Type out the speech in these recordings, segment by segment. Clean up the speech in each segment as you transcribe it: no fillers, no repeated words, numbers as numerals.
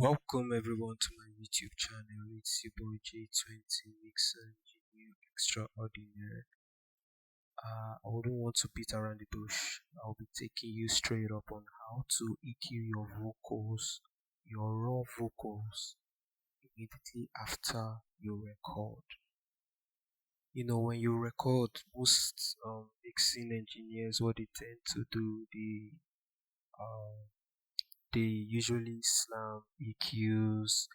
Welcome everyone to my YouTube channel. It's your boy J20 Mixer Engineer Extraordinary. I wouldn't want to beat around the bush. I'll be taking you straight up on how to EQ your vocals, your raw vocals, immediately after you record. When you record, most mixing engineers, what they tend to do, uh, they usually slam EQs,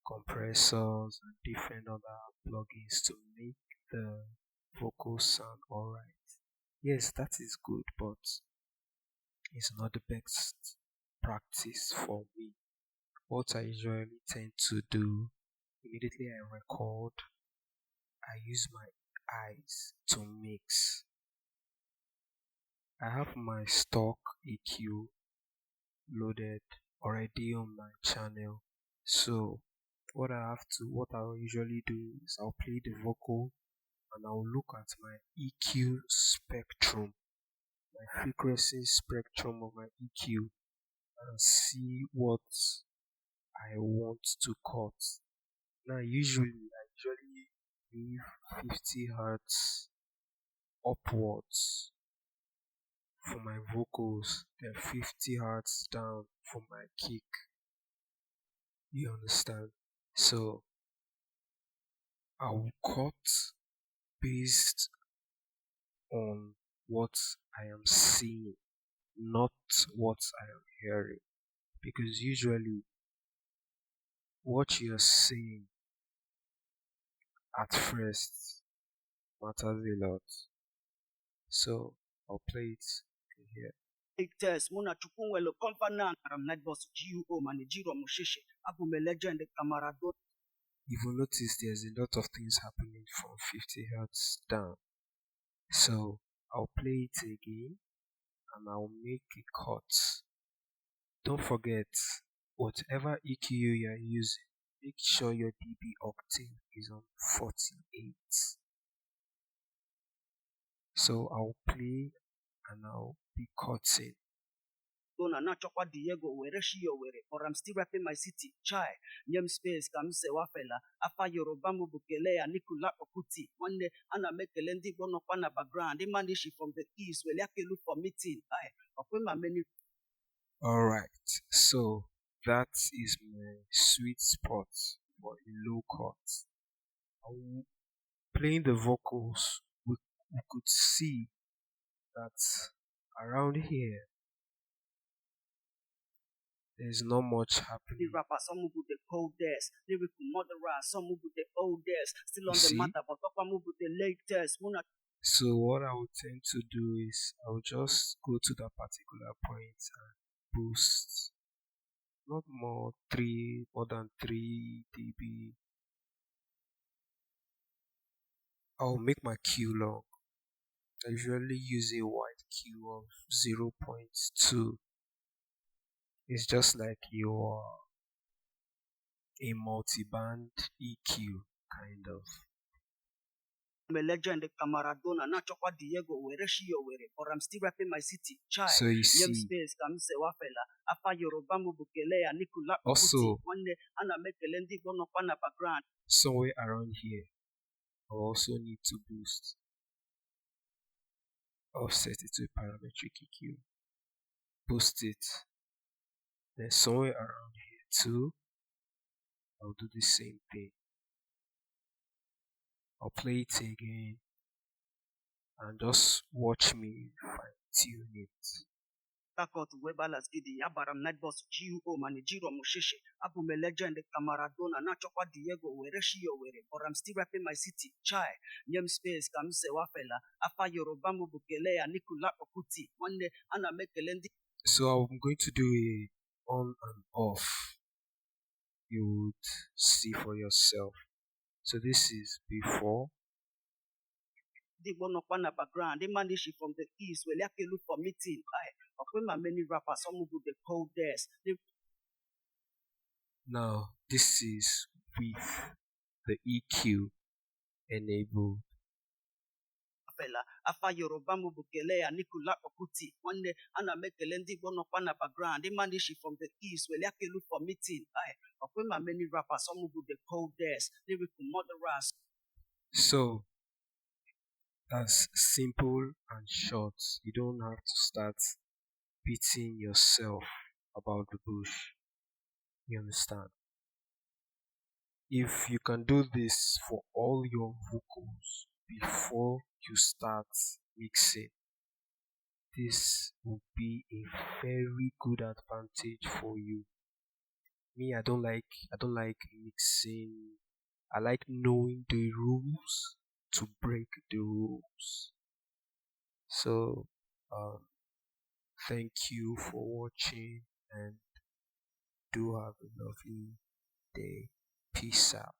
compressors, and different other plugins to make the vocals sound alright. Yes, that is good, but it's not the best practice for me. What I usually tend to do immediately I record, I use my eyes to mix. I have my stock EQ loaded already on my channel, so what I'll usually do is I'll play the vocal and I'll look at my EQ spectrum, my frequency spectrum of my EQ, and see what I want to cut. Now I usually leave 50 hertz upwards for my vocals, then 50 hertz down for my kick. You understand? So I will cut based on what I am seeing, not what I am hearing. Because usually what you're seeing at first matters a lot. So I'll play it here. Test muna chukunwelo konfana night boss GUO manijiro mushishi abume legend Maradona. You will notice there's a lot of things happening from 50 hertz down. So I'll play it again and I'll make a cut. Don't forget, whatever EQ you're using, make sure your dB octave is on 48. So I'll play and I'll be cutting. Nachokwa Diego were shiyo were, or I'm still rapping my city. Chai, nyem space kamse wafela, afa Yorubamu bukele Nikula Okuti. One day Anna make a lendi bono pana background. The man she from the east, well yake look for meeting. I many. Alright, so that is my sweet spot for a low cut. Playing the vocals, we could see that around here there's not much happening. The rapper, some move with the coldest, lyrical murderer, some move with the oldest, still on See? the matter, but Papa move with the latest. So what I would tend to do is I'll just go to that particular point and boost not more than 3 dB. I'll make my Q long. I usually use a wide Q of 0.2. It's just like you're a multi-band EQ kind of. I'm a legend Maradona, Nachokwa Diego were shiyo were, or I'm still rapping my city. Chai, So you see, space kamse wafela, afa Yorubamu bukele Nikula Okuti. also One day Anna make a lendi bono pana background. somewhere around here, I also need to boost. Offset it to a parametric EQ. Boost it. Then somewhere around here too, I'll do the same thing. I'll play it again and just watch me fine tune it. Takot webalas gidi yabaram night boss GUO manijiro mushishi abume legend Maradona Nachokwa Diego were shiyo were, or I'm still rapping my city. Chai, nyem space kamse wafela, afa Yorubamu bukele Nikula Okuti. One day Anna make a lendi. So I'm going to do a on and off. You would see for yourself. So this is before. The one up on the background, the man she from the east, well, yake look for meeting. Many rappers, some with the coldest. Now this is with the EQ enabled. acapella afa Yoruba m bụ kelee ya Nicola Okuti nwanne ana m ekele ndị Igbo nọkwa na background ịmanishi from the east were akelu for meeting ọkwe ma many rappers some bụ the coldest lyrical murderers. So that's simple and short. You don't have to start beating yourself about the bush. You understand? If you can do this for all your vocals before you start mixing, this will be a very good advantage for you. Me, I don't like mixing. I like knowing the rules to break the rules. So, thank you for watching and do have a lovely day. Peace out.